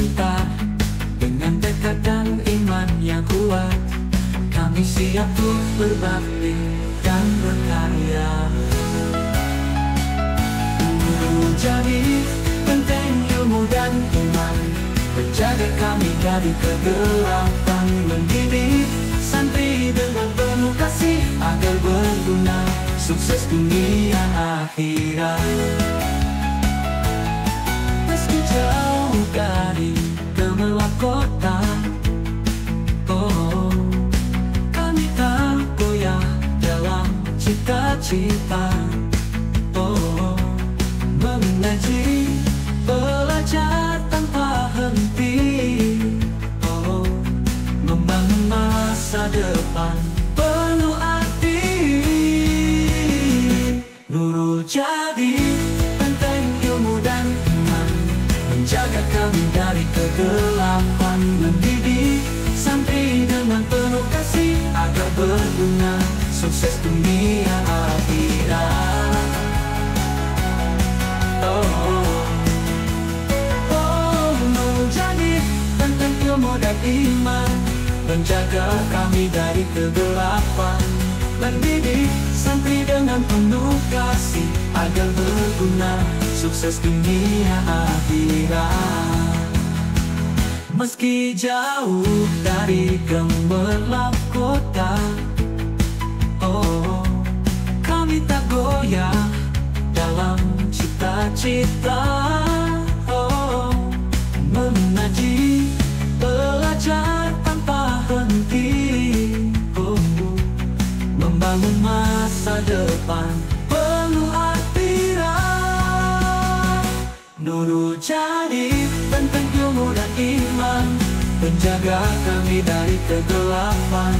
cinta. Dengan tekad dan iman yang kuat, kami siap untuk berbakti dan berkarya. Jadi penting ilmu dan iman, menjaga kami dari kegelapan. Mendidik santri dengan penuh kasih agar berguna, sukses dunia akhirat. Meski jauh dari gemerlap kota, oh, kami tak goyah dalam cita-cita. Oh, mengaji, belajar tanpa henti. Oh, membangun masa depan penuh arti. Nurul jadi penting ilmu dan iman, menjaga kami dari kegelapan. Mendidik santri dengan penuh kasih agar berguna, sukses dunia akhirat. Menjadi penting ilmu dan iman, menjaga kami dari kegelapan. Mendidik santri dengan penuh kasih agar berguna, sukses dunia akhirat. Meski jauh dari gemerlap kota, oh, kami tak goyah dalam cita-cita. Oh, mengaji, belajar tanpa henti. Oh, membangun masa depan penuh arti. Nurul jadi penting ilmu dan iman, menjaga kami dari kegelapan.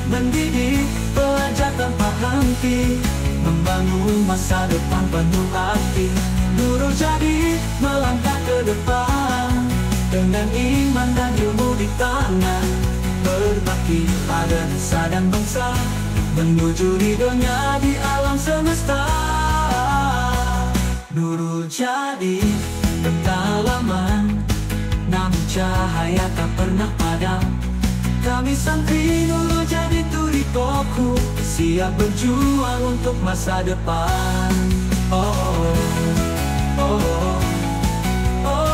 Mendidik, belajar tanpa henti, membangun masa depan penuh arti. Nurul jadi melangkah ke depan, dengan iman dan ilmu di tangan, berbakti pada nusa dan bangsa, menuju ridhonya di alam semesta. Nurul jadi pedalaman, namun cahaya tak pernah padam. Kami santri Nurul jadi turikoku, siap berjuang untuk masa depan. Oh, oh, oh, oh, oh, oh.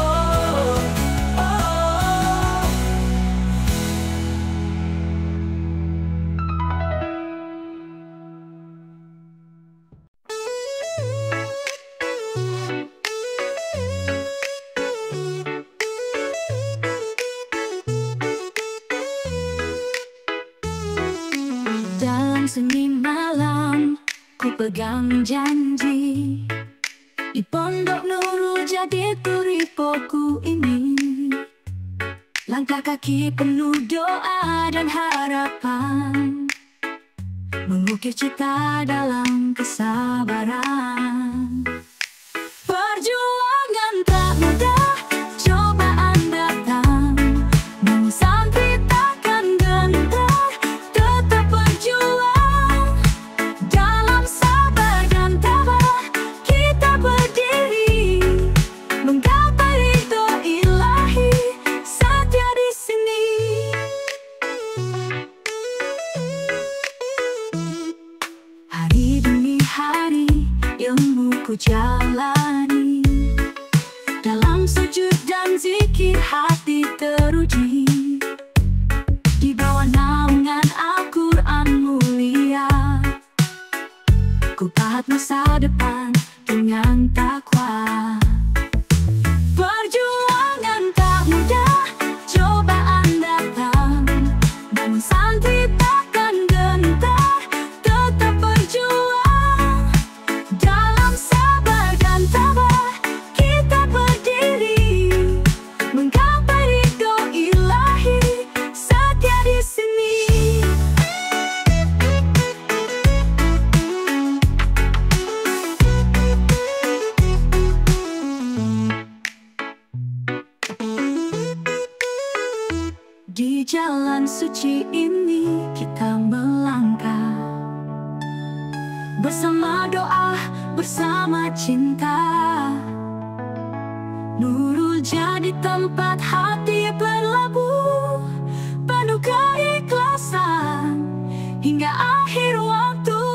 Dalam sunyi malam, ku pegang janji, di pondok Nurul jadi turipoku ini. Langkah kaki penuh doa dan harapan, mengukir cita dalam kesabaran. Perjuangan tak mudah, cobaan datang, namun santri takkan gentar, tetap berjuang. Dalam sabar dan tabah kita berdiri, menggapai ridho ilahi, setia di sini. Hari demi hari ilmu ku jalani, dalam sujud dan zikir hati teruji, di bawah naungan Al-Quran mulia. Ku pahat masa depan dengan takwa. Perjuangan tak mudah, cobaan datang, namun santri takkan gentar, tetap berjuang. Dalam sabar dan tabah kita berdiri, menggapai ridho ilahi, setia di sini. Di jalan suci ini kita melangkah, bersama doa, bersama cinta. Nurul jadi tempat hati berlabuh, penuh keikhlasan hingga akhir waktu.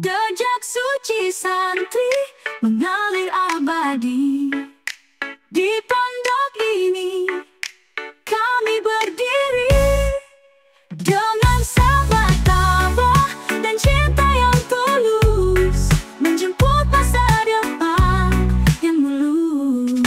Jejak suci santri mengalir abadi. Di pondok ini kami berdiri dengan sahabat tabah dan cinta yang tulus, menjemput masa depan yang mulus.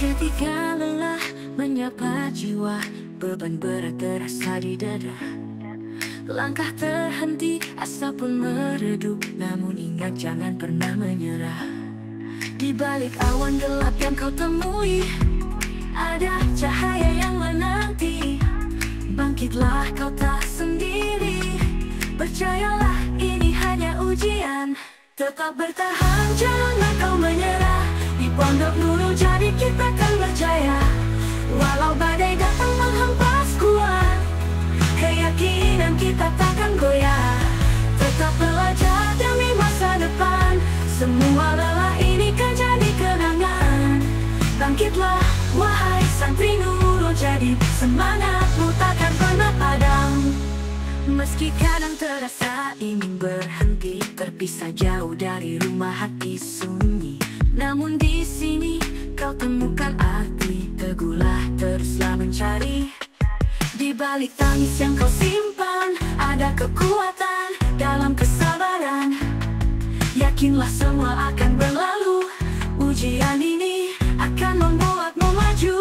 Ketika lelah menyapa jiwa, beban berat terasa di dada. Langkah terhenti, asa pun meredup, namun ingat jangan pernah menyerah. Di balik awan gelap yang kau temui, ada cahaya yang menanti. Bangkitlah, kau tak sendiri. Percayalah, ini hanya ujian. Tetap bertahan, jangan kau menyerah. Di Pondok Nurul Jadi kita akan berjaya. Walau badai datang menghempas kuat, keyakinan kita takkan goyah. Tetap belajar demi masa depan, semua lelah ini kan jadi kenangan. Bangkitlah, wahai santri Nurul Jadi, semangatmu takkan pernah padam. Meski kadang terasa ingin berhenti, terpisah jauh dari rumah hati sunyi, namun di sini kau temukan arti. Teguhlah, teruslah mencari. Di balik tangis yang kau simpan, ada kekuatan dalam kesabaran. Yakinlah semua akan berlalu, ujian ini akan membuatmu maju.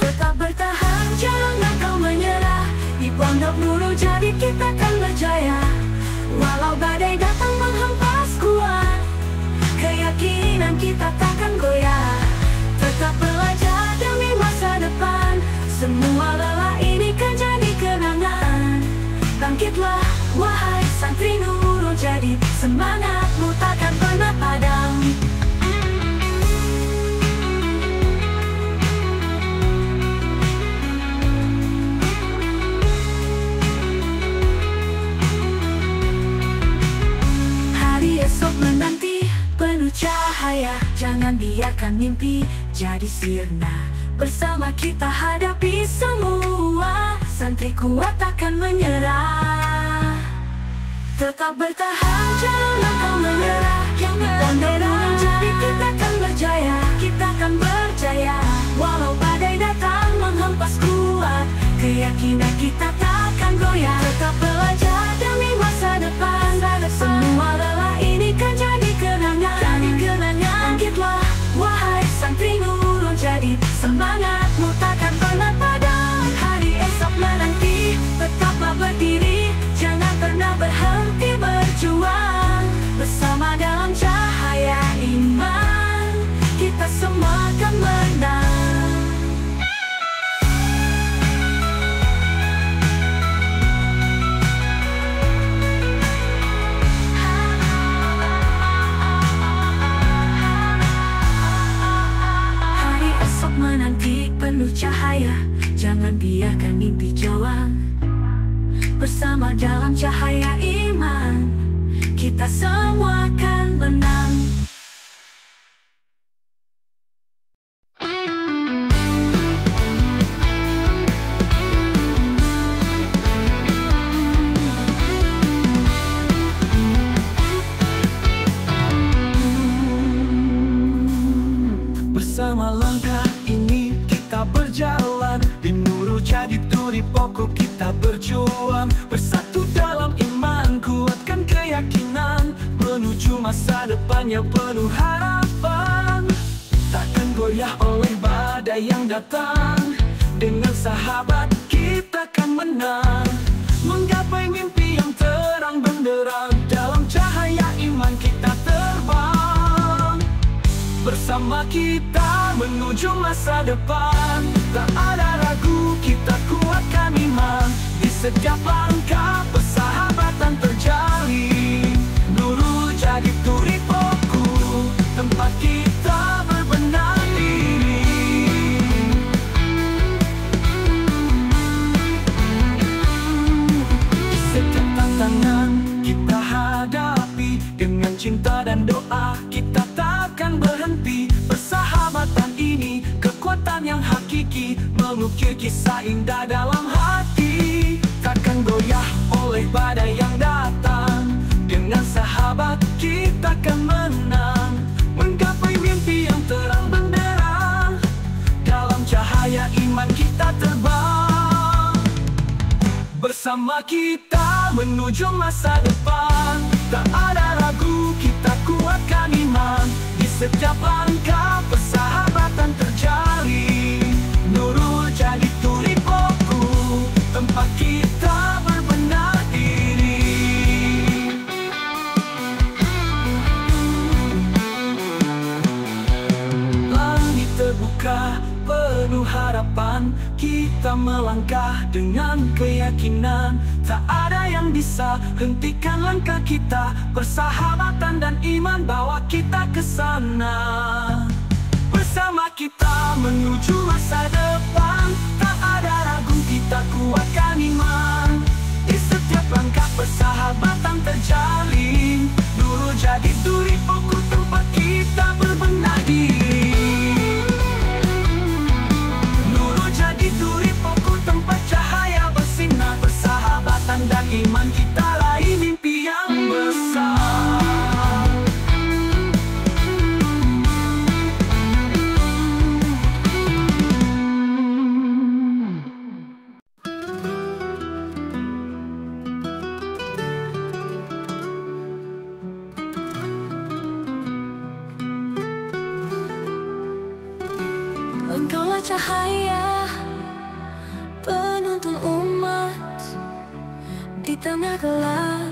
Tetap bertahan, jangan kau menyerah. Di Pondok Nurul Jadi kita akan berjaya. Walau badai datang menghempas kuat, keyakinan kita takkan goyah. Tetap belajar demi masa depan, semua lelah ini kan jadi kenangan. Bangkitlah, wahai santri Nurul Jadi, semangatmu takkan pernah padam. Hari esok menanti penuh cahaya, jangan biarkan mimpi jadi sirna. Bersama kita hadapi semua, santri kuat takkan menyerah. Tetap bertahan, jangan kau menyerah. Pondok Nurul Jadi kita akan berjaya, kita akan berjaya. Walau badai datang menghempas kuat, keyakinan kita takkan goyah. Tetap belajar demi masa depan, semua lelah ini kan jadi kenangan. Bangkitlah, wahai santri Nurul Jadi, semangatmu takkan pernah padam. Hari esok menanti, tetaplah berdiri, jangan pernah berhenti berjuang. Bersama dalam cahaya iman, kita semua akan menang. Hari esok menanti penuh cahaya, jangan biarkan mimpi jauh. Bersama dalam cahaya iman, kita semua akan menang. Bersama langkah ini kita berjalan, di Nurul Jadi duri pokok kita berjuang. Bersatu dalam iman, kuatkan keyakinan, menuju masa depan yang penuh harapan. Takkan goyah oleh badai yang datang, dengan sahabat kita akan menang. Menggapai mimpi yang terang benderang, dalam cahaya iman kita terbang. Bersama kita menuju masa depan, tak ada ragu kita kuatkan iman. Di setiap langkah persahabatan terjalin. Nurul jadi turipoku, tempat kita berbenah diri. Setiap tantangan kita hadapi dengan cinta dan doa, kita takkan berhenti. Persahabatan ini kekuatan yang hakiki, mengukir kisah indah dalam hati. Takkan goyah oleh badai yang datang. Dengan sahabat kita akan menang, menggapai mimpi yang terang benderang. Dalam cahaya iman kita terbang. Bersama kita menuju masa depan, tak ada ragu kita kuatkan iman. Di setiap langkah persahabatan terjalin. Nurul jadi turipoku, tempat kita berbenah diri. Langit terbuka penuh harapan, kita melangkah dengan keyakinan. Tak ada yang bisa hentikan langkah kita. Persahabatan dan iman bawa kita ke sana. Bersama kita menuju masa depan, tak ada ragu kita kuatkan iman. Di setiap langkah persahabatan terjalin. Nurul jadi turipoku, tempat kita berbenah diri. Tempat cahaya bersinar, persahabatan dan iman kita raih mimpi yang besar. Engkaulah cahaya penuntun umat, di tengah gelap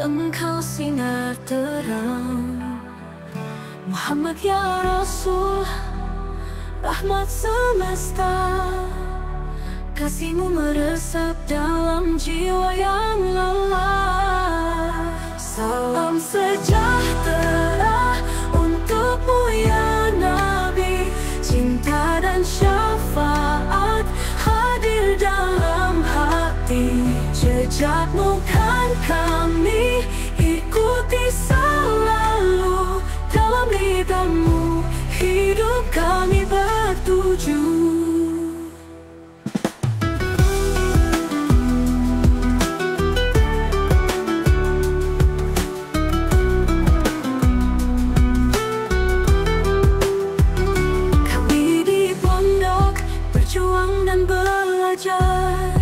Engkau sinar terang. Muhammad ya Rasul, rahmat semesta, kasih-Mu meresap dalam jiwa yang lelah. Salam sejahtera untukmu ya Nabi, cinta dan syafaat hadir dalam hati. Jejak-Mu kan kami ikuti selalu, dalam lidahmu hidup kami bertuju. Kami di pondok berjuang dan belajar,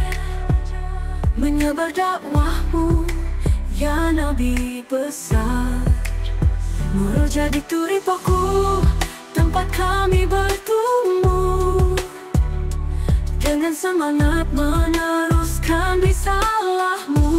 menyebar dakwah-Mu ya Nabi besar. Nurul jadi turipoku, tempat kami bertumbuh. Dengan semangat meneruskan risalah-Mu.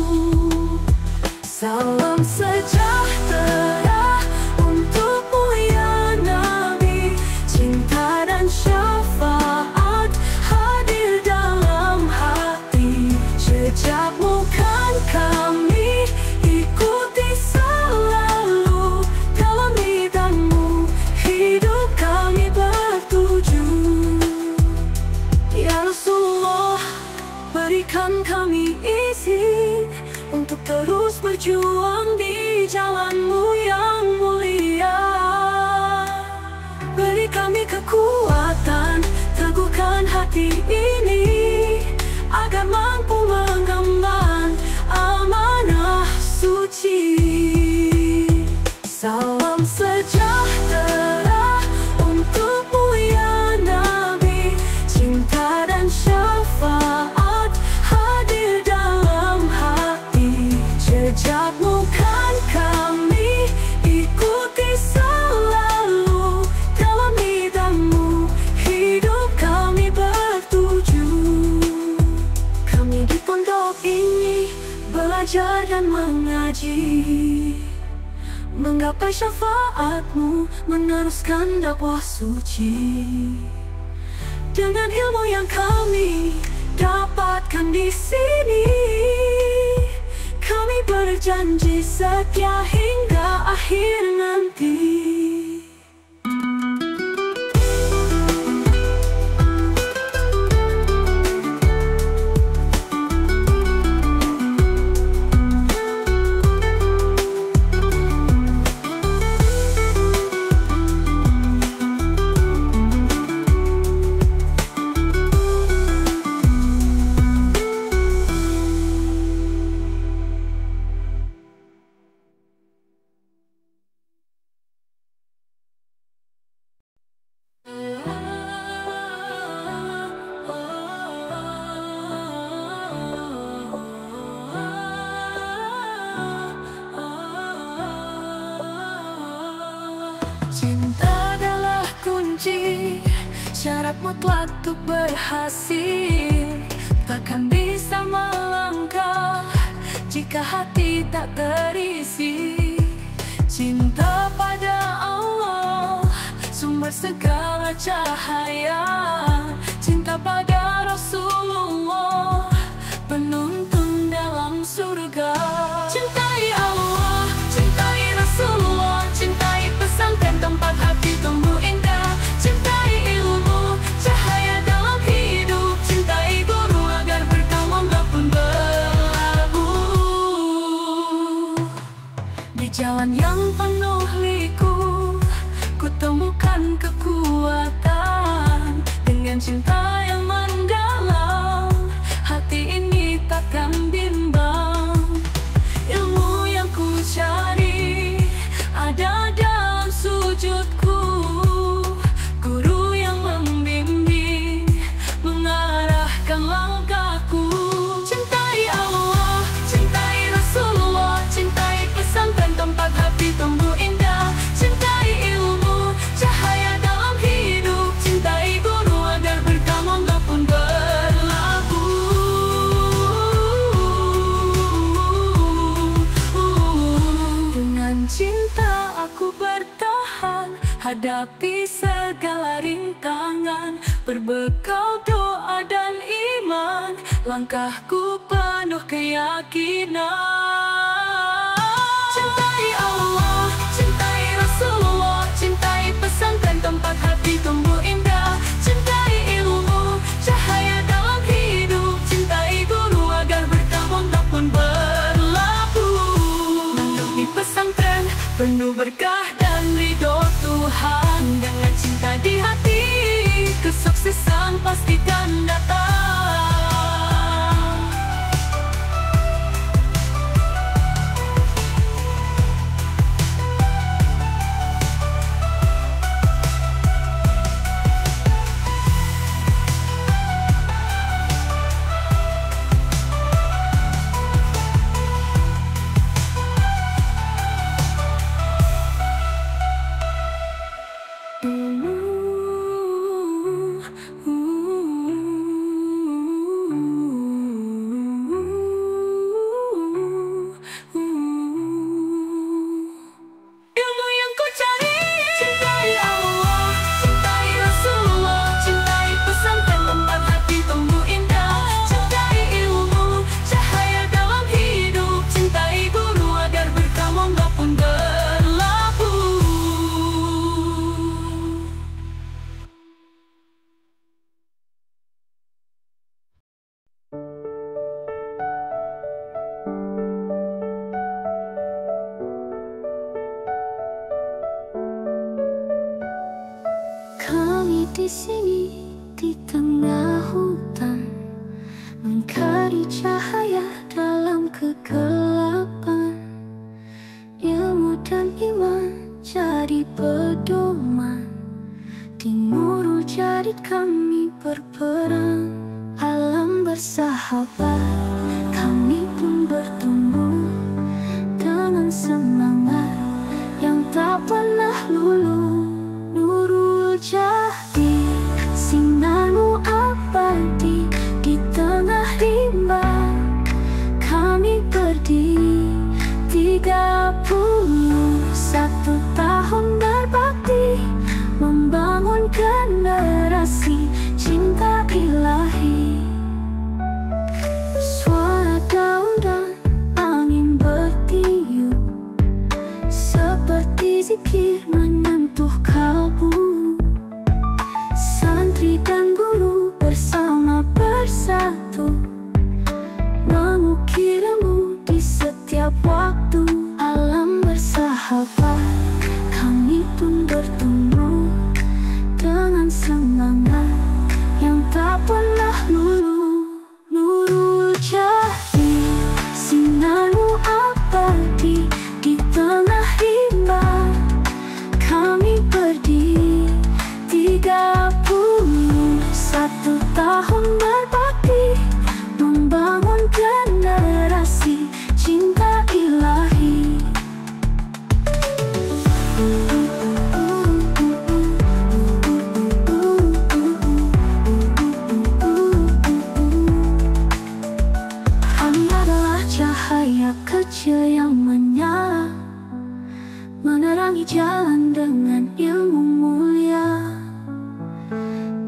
Salam sejahtera untukmu ya Nabi, cinta dan syafaat hadir dalam hati. Jejak-Mu kan kami ikuti selalu, dalam lidahmu hidup kami bertuju. Ya Rasulullah, berikan kami izin untuk terus berjuang di jalan-Mu yang mulia. Beri kami kekuatan, teguhkan hati ini, agar mampu mengemban amanah suci. Salam sejahtera untukmu ya Nabi, cinta dan syafaat hadir dalam hati. Jejak-Mu kan kami ikuti selalu, dalam lidahmu sampai syafaatmu meneruskan dakwah suci. Dengan ilmu yang kami dapatkan di sini, kami berjanji setia hingga akhir nanti. Cinta adalah kunci, syarat mutlak untuk berhasil. Takkan bisa melangkah jika hati tak terisi. Cinta pada Allah, sumber segala cahaya. Cinta pada Rasulullah, penuntun dalam surga. Cintai Allah, cintai Rasulullah, cintai pesantren tempat hati tumbuh indah. Cintai ilmu, cahaya dalam hidup. Cintai guru agar berkah walaupun berlabuh. Di jalan yang penuh liku, ku temukan kekuatan. Dengan cinta yang mendalam, hati ini takkan bimbang. Ilmu yang ku cari ada dalam sujudku, guru yang membimbing, mengarahkan langkahku. Cintai Allah, cintai Rasulullah, cintai pesantren tempat hati tumbuh indah. Cintai ilmu, cahaya dalam hidup. Cintai guru agar berkah walaupun berlabuh. Dengan cinta aku bertahan, hadapi segala rintangan. Berbekal doa dan iman, langkahku penuh keyakinan. Cintai Allah, cintai Rasulullah, cintai pesantren tempat hati tumbuh indah. Cintai ilmu, cahaya dalam hidup. Cintai guru agar berkah walaupun berlabuh. Duduk di pesantren penuh berkah dan ridho Tuhan. Dengan cinta di hati, kesuksesan pastikan datang. Kami di sini di tengah hutan, mengkari cahaya dalam kegelapan. Ilmu dan iman jadi pedoman, di Nurul Jadid kami berperang. Alam bersahabat, kami pun bertumbuh dengan semangat yang tak pernah luluh. Nurul Jadid, sinarmu abadi di tengah rimba. Kami berdiri 31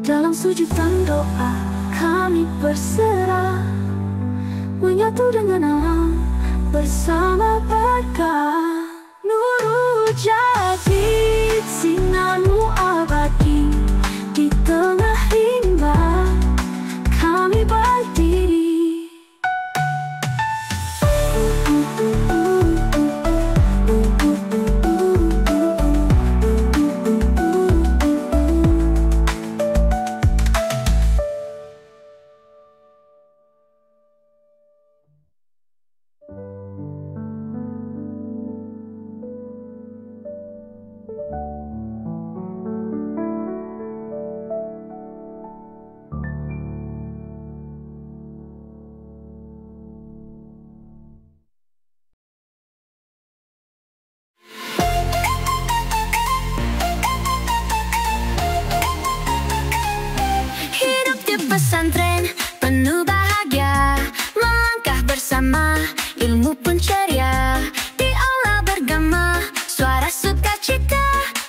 Dalam sujud dan doa kami berserah, menyatu dengan alam bersama berkah. Nurul Jadid, sinarmu abadi, di tengah rimba kami berdiri. Pesantren penuh bahagia, melangkah bersama, ilmu pun ceria. Di aula bergema, suara sukacita,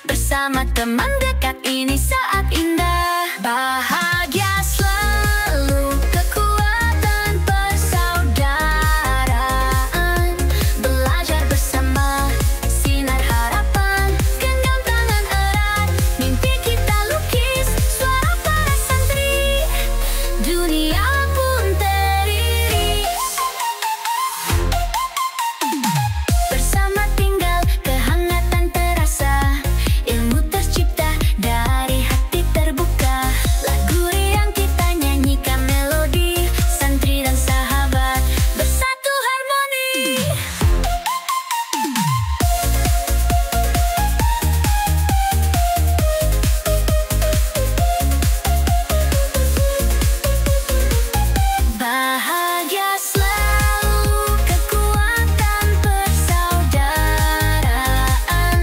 bersama teman dekat ini saat indah. Bahagia selalu, kekuatan persaudaraan, belajar bersama, sinar harapan, genggam tangan erat, mimpi kita lukis, suara para santri, dunia pun teriris. Bersama tinggal, kehangatan terasa, ilmu tercipta dari hati terbuka. Lagu riang kita nyanyikan melodi, santri dan sahabat bersatu harmoni. Bahagia selalu, kekuatan persaudaraan,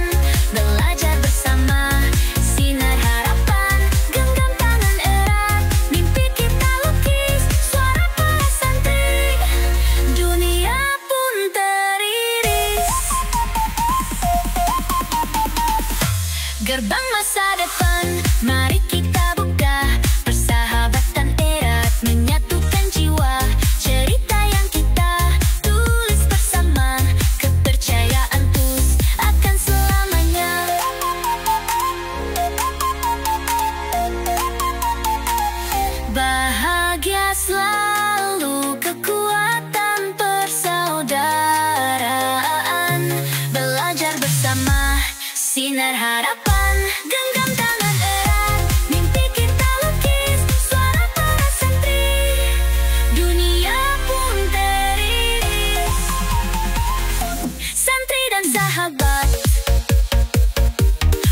belajar bersama, sinar harapan, genggam tangan erat, mimpi kita lukis, suara para santri, dunia pun teriris. Gerbang masa depan, mari kita buka, persahabatan erat menyatukan jiwa. Cerita yang kita tulis bersama, kepercayaan tulus akan selamanya. Bahagia selalu, kekuatan persaudaraan, belajar bersama, sinar harapan, genggam tangan erat, mimpi kita lukis, suara para santri, dunia pun teriris. Santri dan sahabat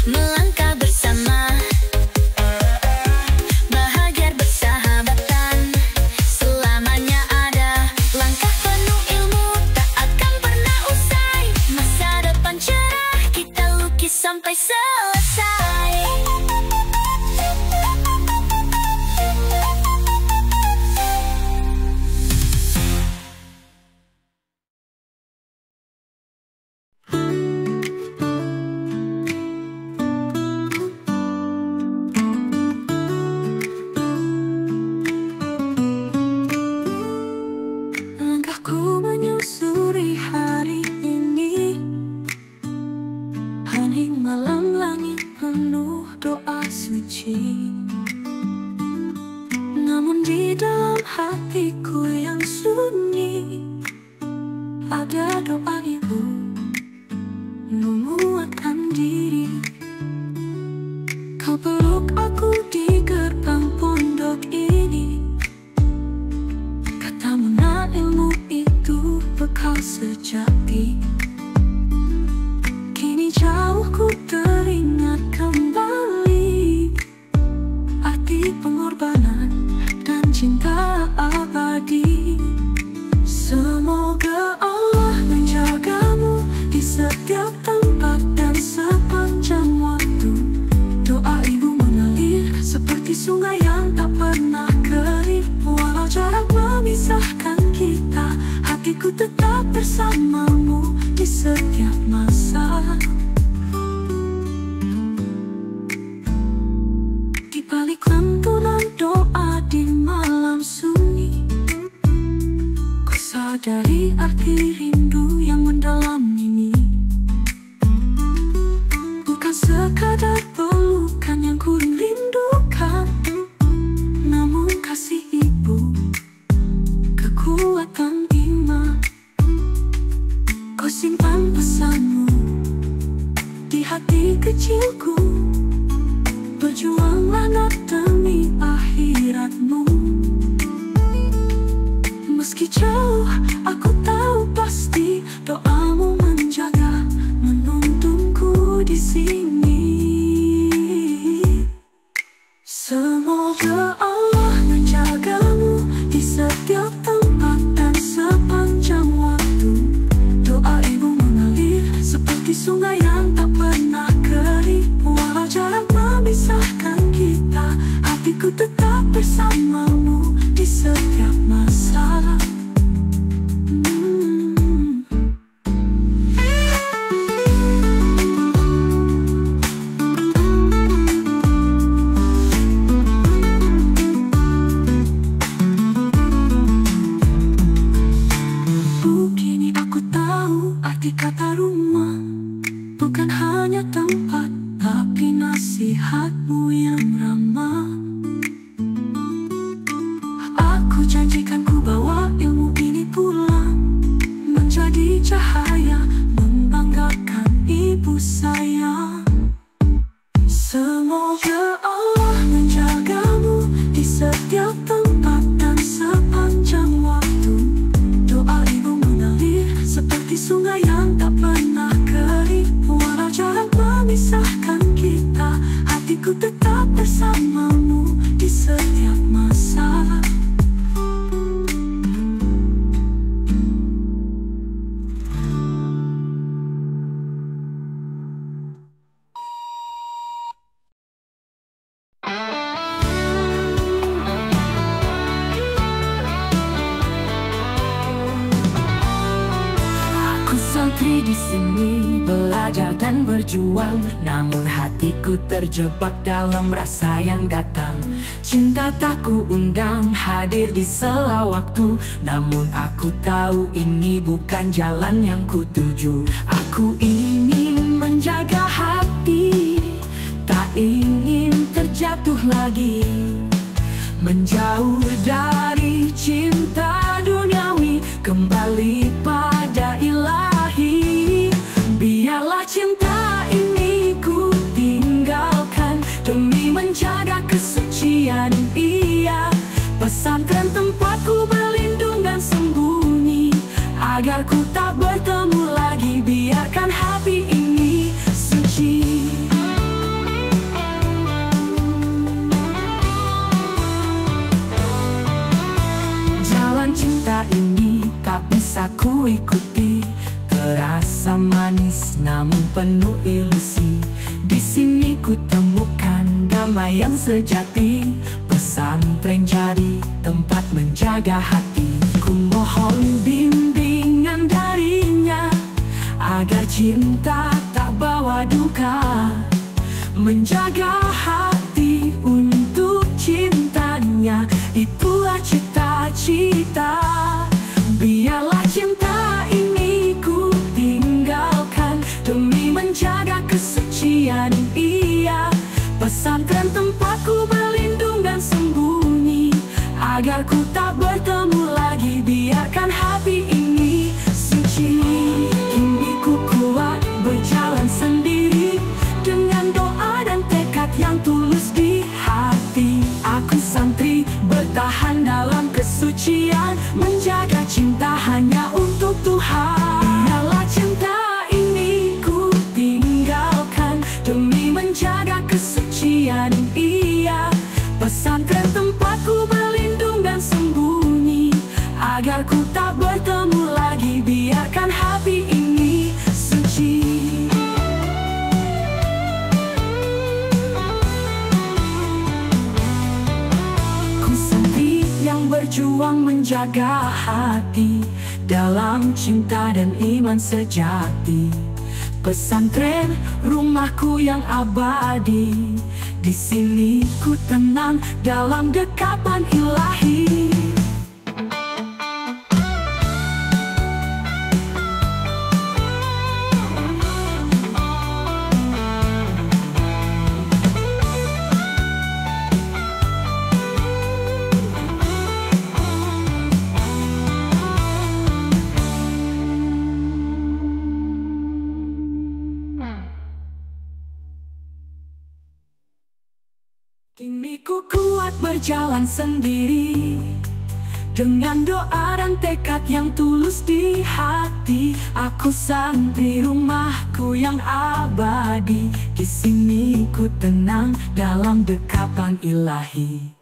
melangkah bersama, bahagia bersahabatan, selamanya ada. Langkah penuh ilmu tak akan pernah usai, masa depan cerah kita lukis sampai selesai. Langkahku menyusuri hari ini, hening malam langit penuh doa suci. Namun di dalam hatiku yang sunyi, ada doa ibu menguatkan diri. Kau peluk aku di gerbang pondok ini, katamu nak ilmu itu bekal sejati. Kini jauh ku teringat kembali arti pengorbanan dan cinta abadi. Semoga Allah menjagamu di setiap tempat dan sepanjang waktu. Doa ibu mengalir seperti sungai yang tak pernah kering. Walau jarak memisahkan kita, hatiku tetap bersamamu di setiap masa. Di balik lantunan api rindu yang mendalam ini bukan sekadar pelukan yang ku rindukan, namun kasih ibu, kekuatan iman. Kau simpan pesanmu di hati kecilku, berjuanglah nak demi akhiratmu. Meski jauh, aku tahu pasti doamu menjaga, menuntunku di sini. Semoga Allah menjagamu di setiap tempat dan sepanjang waktu. Doa ibu mengalir seperti sungai yang tak pernah kering. Walau jarak memisahkan kita, hatiku tetap bersamamu di setiap masa. Kini aku tahu arti kata rumah bukan hanya tempat, tapi nasihatmu yang ramah. Aku janjikan ku bawa ilmu ini pulang, menjadi cahaya membanggakan ibu sayang. Semoga Allah menjagamu di setiap tempat dan sepanjang waktu. Doa ibu mengalir seperti sungai yang tak pernah kering. Walau jarak memisahkan kita, hatiku tetap bersamamu di setiap masa. Santri di sini belajar dan berjuang, namun hatiku terjebak dalam rasa yang datang. Cinta tak ku undang hadir di sela waktu, namun aku tahu ini bukan jalan yang ku tuju. Aku ingin menjaga hati, tak ingin terjatuh lagi, menjauh dari cinta duniawi, kembali pada ilahi. Biarlah cinta ini ku tinggalkan demi menjaga kesucian. Iya, pesantren tempatku berlindung dan sembunyi, agar ku tak bertemu lagi. Biarkan hati ini suci. Jalan cinta ini tak bisa ku ikuti, terasa manis namun penuh ilusi. Di sini ku temukan damai yang sejati, pesantren jadi tempat menjaga hati. Ku mohon bimbingan darinya, agar cinta tak bawa duka, menjaga hati untuk cintanya, itulah cita-cita. Biarlah cinta ini ku tinggalkan demi menjaga kesucian. Iya, pesantren tempatku berlindung dan sembunyi, agar ku tak bertemu lagi. Biarkan hati ini suci. Kini ku kuat berjalan sendiri, dengan doa dan tekad yang tulus di hati. Aku santri bertahan dalam kesucian, menjaga cinta hanya untuk Tuhan. Biarlah cinta ini ku tinggalkan demi menjaga kesucian. Iya, pesantren tempatku berlindung dan sembunyi, agar ku tak bertemu lagi. Biarkan hati ini suci. Berjuang menjaga hati dalam cinta dan iman sejati. Pesantren rumahku yang abadi, di sini ku tenang dalam dekapan ilahi. Kini ku kuat berjalan sendiri, dengan doa dan tekad yang tulus di hati. Aku santri rumahku yang abadi, di sini ku tenang dalam dekapan ilahi.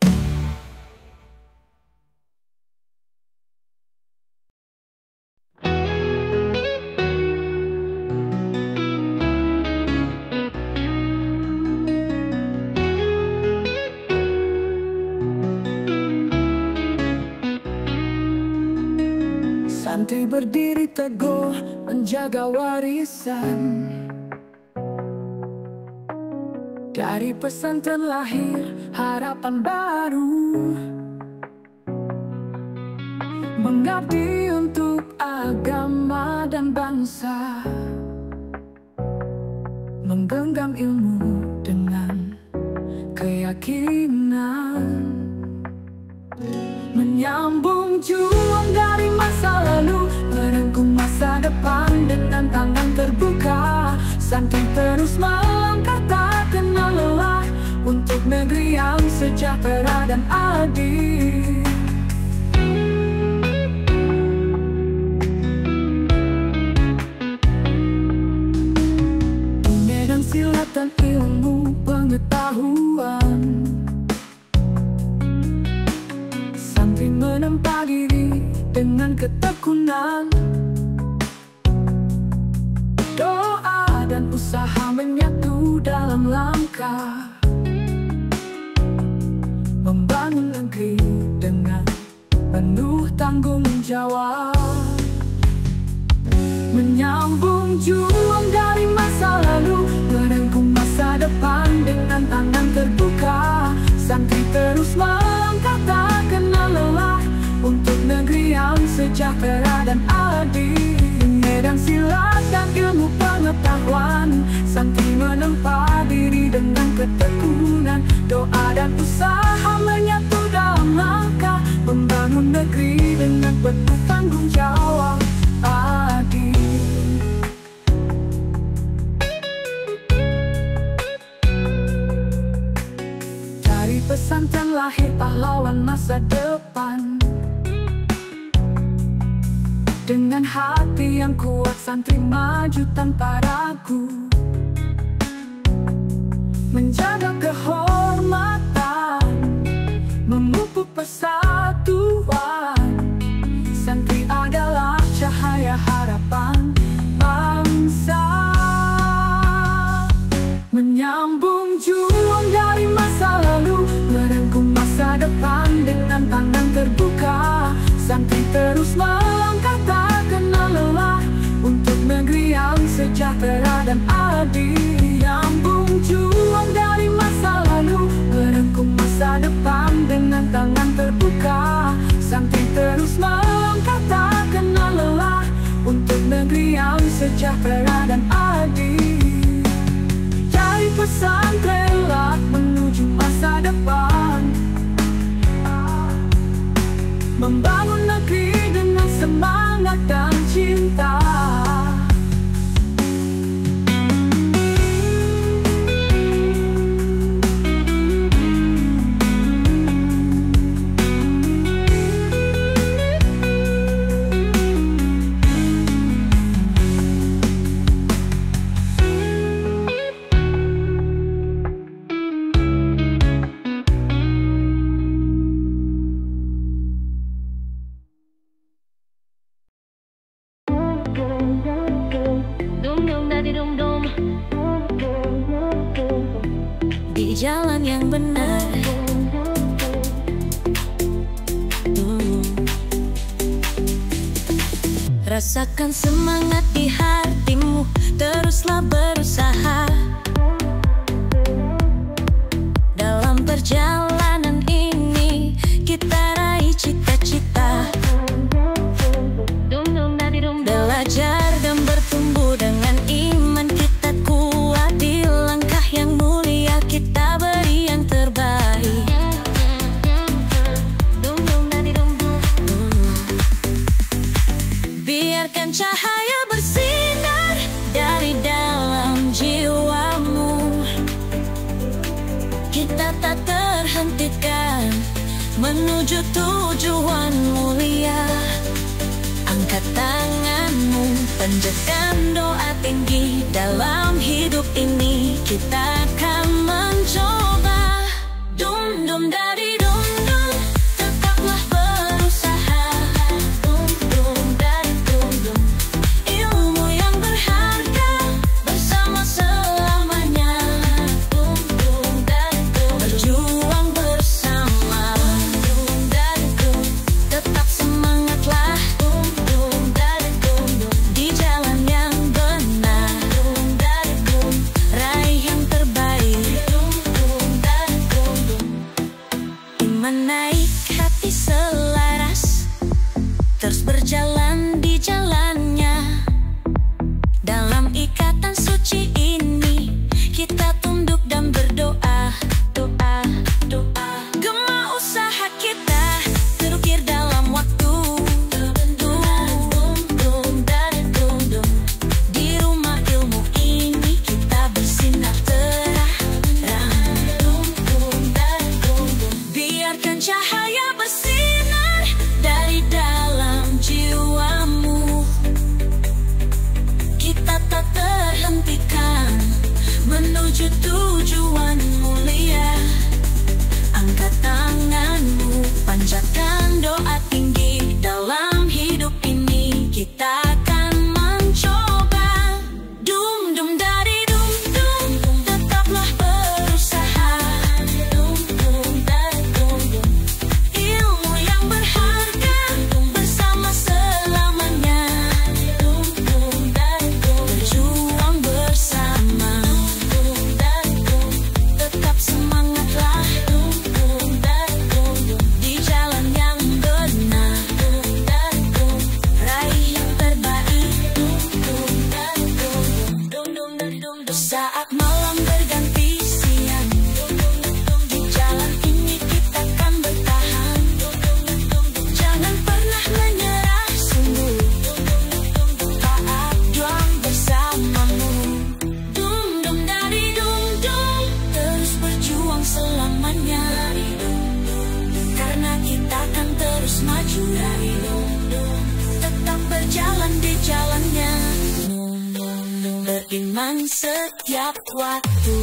Santri berdiri teguh menjaga warisan, dari pesantren lahir harapan baru, mengabdi untuk agama dan bangsa, menggenggam ilmu dengan keyakinan, menyambung juang dari masa lalu, merengkuh masa depan dengan tangan terbuka. Santri terus melangkah tak kenal lelah, untuk negeri yang sejahtera dan adil. Di medan silat dan ilmu pengetahuan, santri menempa diri dengan ketekunan, doa dan usaha menyatu dalam langkah, membangun negeri dengan penuh tanggung jawab, menyambung juang dari masa lalu, merengkuh masa depan dengan tangan terbuka. Santri terus melangkah tak kenal lelah, untuk negeri yang sejahtera dan adil. Medan silat dan ilmu pengetahuan, santri menempa diri dengan ketekunan, doa dan usaha menyatu dalam langkah, membangun negeri dengan penuh tanggung jawab adil. Dari pesantren lahir pahlawan masa depan, dengan hati yang kuat santri maju tanpa ragu, menjaga kehormatan, memupuk persatuan. Santri adalah cahaya harapan bangsa, menyambung juang dari masa lalu, merengkuh masa depan dengan tangan terbuka. Santri terus melangkah tak kenal lelah, untuk negeri yang sejahtera dan adil. Menyambung juang dari masa lalu, merengkuh masa depan dengan tangan terbuka. Santri terus melangkah tak kenal lelah, untuk negeri yang sejahtera dan adil. Dari pesantren lah menuju masa depan, membangun negeri dengan semangat dan cinta. Di jalan yang benar, rasakan semangat di hatimu, teruslah berusaha. Dalam perjalanan ini kita raih cita-cita, belajar dan bertumbuh dengan iman kita kuat. Di langkah yang mulia kita beri yang terbaik. Biarkan cahaya bersinar dari dalam jiwamu, kita tak terhentikan menuju tujuan mulia. Angkat tanganmu, panjatkan doa tinggi. Dalam hidup ini kita akan mencoba. Dum dum dari dum dum, tetaplah berusaha. Dum dum dari dum dum, ilmu yang berharga bersama selamanya. Dum dum dari dum, berjuang bersama. Dum dari dum, tetap semangatlah. Dum dum dari dum dum, di jalan yang benar. Dum dari dum, raih yang terbaik. Dum dum dari dum dum, iman naik, hati selaras, terus berjalan di jalannya. Dalam ikatan suci ini kita tunduk dan berdoa. Doa, doa, gema usaha kita terukir dalam waktu. Dum dum dari dum dum, di rumah ilmu ini kita bersinar terang. Dum dum dari dum dum, biarkan cahaya bersinar dari dalam jiwamu. Kita tak terhentikan menuju tujuan mulia. Angkat tanganmu, panjatkan doa tinggi. Dalam hidup ini kita akan mencoba. Dum dum dari dum dum, tetaplah berusaha. Dum dum dari dum dum, ilmu yang berharga bersama selamanya. Dum dum dari dum, berjuang bersama. Dum dari dum, tetap semangatlah. Dum dum dari dum dum, di jalan yang benar. Dum dari dum, raih yang terbaik. Dum dum dari dum dum, dum dum dari dum dum. Saat malam berganti siang, dum dum dum, di jalan ini kita kan bertahan. Dum dum dum, jangan pernah menyerah sungguh. Dum dum dum, taat juang bersamamu. Dum dum dari dum dum, terus berjuang selamanya. Karena kita kan terus maju. Dari dum dum, tetap berjalan di jalannya. Dum dum dum, beriman setiap waktu.